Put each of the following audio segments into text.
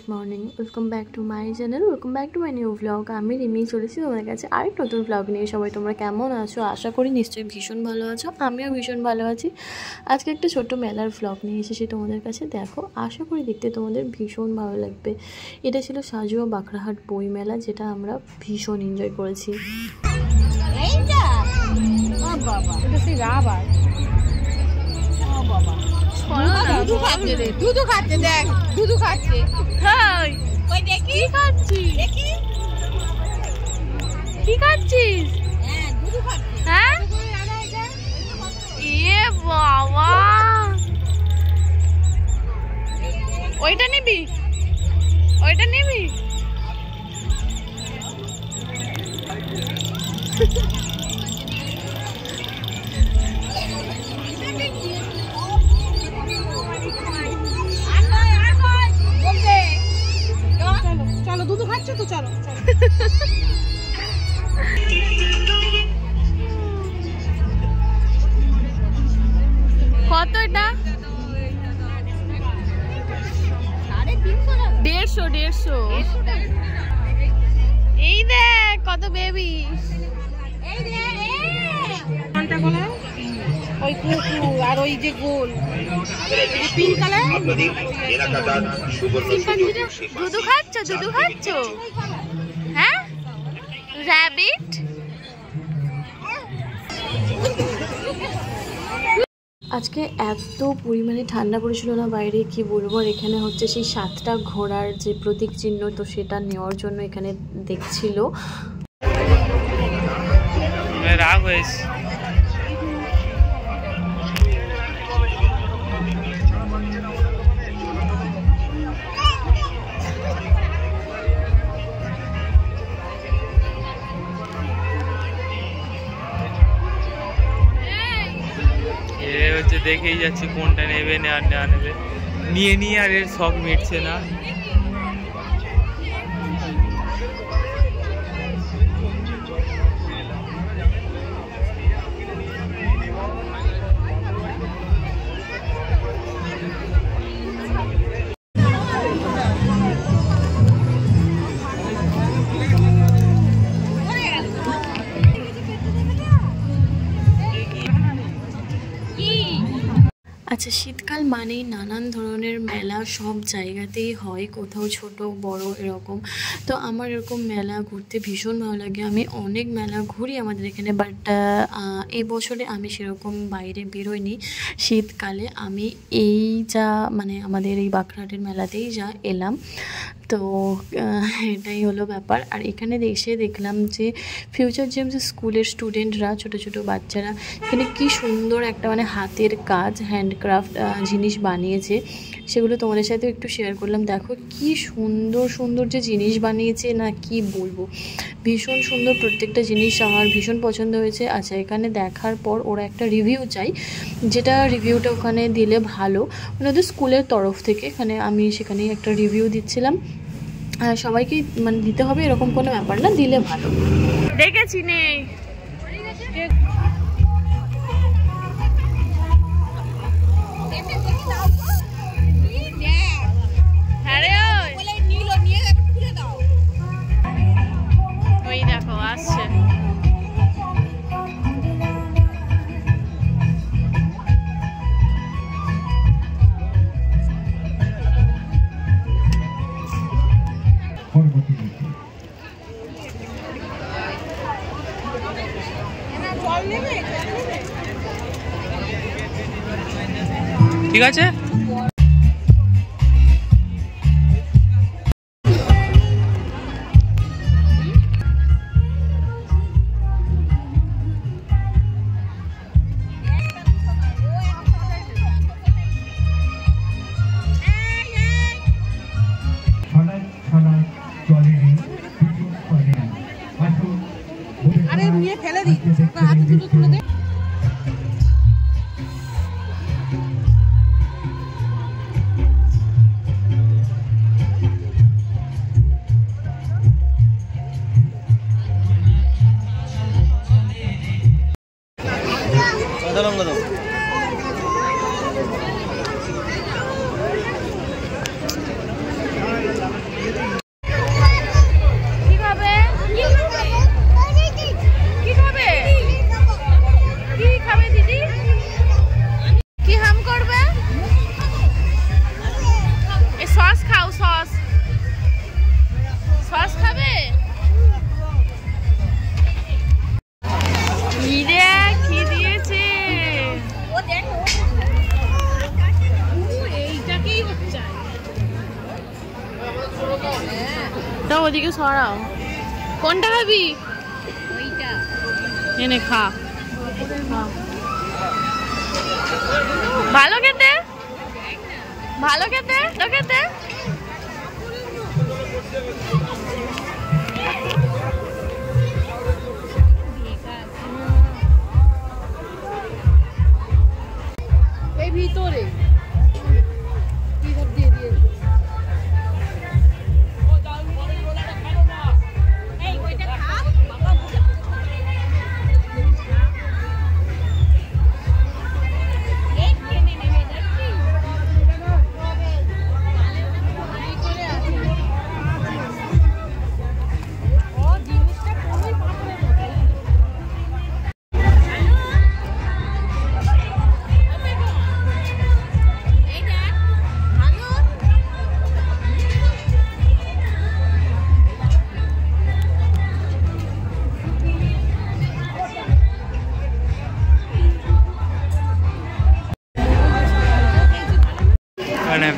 Good morning, welcome back to my channel, welcome back to my new blog. আমি রিমি চলেছি তোমাদের কাছে আরেক নতুন ব্লগ নিয়ে। সবাই তোমরা কেমন আছো? আশা করি নিশ্চয়ই ভীষণ ভালো আছো। আমিও ভীষণ ভালো আছি। আজকে একটা ছোট্ট মেলার ব্লগ নিয়ে এসেছি তোমাদের কাছে। দেখো, আশা করি দেখতে তোমাদের ভীষণ ভালো লাগবে। এটা ছিল সাজুয়া বাখরাহাট বই মেলা, যেটা আমরা ভীষণ এনজয় করেছি। দুধু খাচ্ছে রে, দুধু খাচ্ছে, দেখ দুধু খাচ্ছে। ওই দেখি খাচ্ছি, দেখি কি খাচ্ছিস? হ্যাঁ দুধু খাচ্ছে। হ্যাঁ এ বাবা, ওইটা নিবি? ওইটা নিবি? চলো দুধু খাচ্ছে তো, চলো কত এটা? 150। এই দেখ কত বেবি। ওই কুকু আর ওই যে গোল পিঙ্ক কালার। দুধু খাচ্ছ? দুধু খাচ্ছ? হ্যাঁ, র‍্যাবিট। আজকে এত পরিমাণে ঠান্ডা পড়েছিল না বাইরে, কি বলবো। আর এখানে হচ্ছে সেই 7টা ঘোড়ার যে প্রতীক চিহ্ন, তো সেটা নেওয়ার জন্য এখানে দেখছিল। রাগ হয়েছে। দেখেই যাচ্ছি কোনটা নেবে না নেবে, নিয়ে আর এর শখ মিটছে না। আচ্ছা, শীতকাল মানেই নানান ধরনের মেলা সব জায়গাতেই হয়, কোথাও ছোট বড় এরকম। তো আমার এরকম মেলা ঘুরতে ভীষণ ভালো লাগে। আমি অনেক মেলা ঘুরি আমাদের এখানে, বাট এই বছরে আমি সেরকম বাইরে বেরোইনি। শীতকালে আমি এই যা মানে আমাদের এই বাখরাহাটের মেলাতেই যা এলাম, তো এটাই হলো ব্যাপার। আর এখানে এসে দেখলাম যে ফিউচার জেমস স্কুলের স্টুডেন্টরা, ছোট ছোট বাচ্চারা এখানে কি সুন্দর একটা মানে হাতের কাজ, হ্যান্ডক্রাফট জিনিস বানিয়েছে। সেগুলো তোমাদের সাথে একটু শেয়ার করলাম। দেখো কি সুন্দর সুন্দর যে জিনিস বানিয়েছে, না কি বলবো, ভীষণ সুন্দর প্রত্যেকটা জিনিস। আমার ভীষণ পছন্দ হয়েছে। আচ্ছা, এখানে দেখার পর ওরা একটা রিভিউ চাই, যেটা রিভিউটা ওখানে দিলে ভালো, ওনাদের স্কুলের তরফ থেকে। এখানে আমি সেখানেই একটা রিভিউ দিচ্ছিলাম। সবাইকে মানে দিতে হবে এরকম কোনো ব্যাপার না, দিলে ভালো। দেখেছি নেই ওই দেখো আসছে। ঠিক আছে। আরে নিয়ে ফেলে দিই, হাতে দুটো তুলে দে। ওদিকে সরাও। কোনটা খাবি? এনে খা। ভালো খেতে, ভালো খেতে, খেতে। এই ভিতরে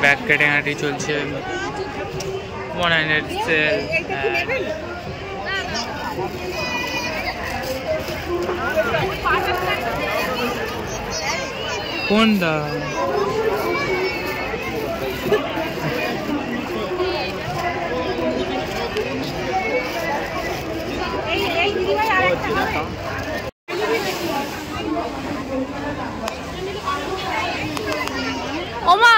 ব্যাগ কেটে হাঁটি চলছে, 100 সেল। কোনটা? ওমা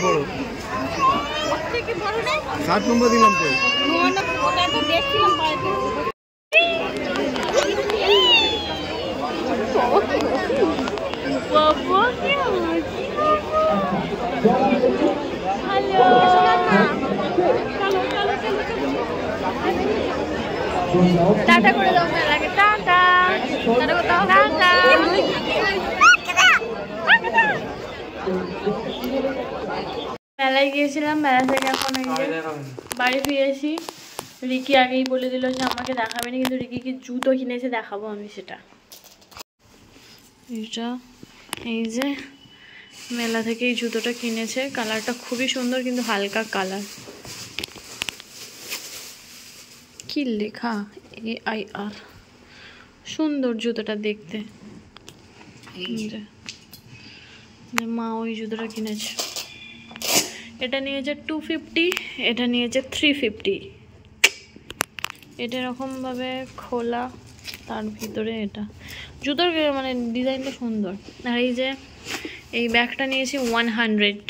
বড় 7 নম্বর দিলাম তো। ওটা তো দেখছিলাম বাড়িতে। বাবা কি টাটা করে দাও মেলাকে। টাটা টাটা করে দাও। টাটা। মেলায় গিয়েছিলাম, মেলা থেকে এখন বাড়ি ফিরেছি। রিকি আগেই বলে দিল যে আমাকে দেখাবে না, কিন্তু রিকি কি জুতো কিনেছে দেখাবো আমি সেটা। এটা এই যে মেলা থেকে এই জুতোটা কিনেছে, কালারটা খুবই সুন্দর কিন্তু হালকা কালার। কি লেখা AIR, সুন্দর জুতোটা দেখতে। মা ওই জুতোটা কিনেছে, এটা নিয়েছে 250, এটা নিয়েছে 350। এটা এরকমভাবে খোলা, তার ভিতরে এটা জুতোর মানে ডিজাইনটা সুন্দর। আর এই যে এই ব্যাগটা নিয়েছি 100।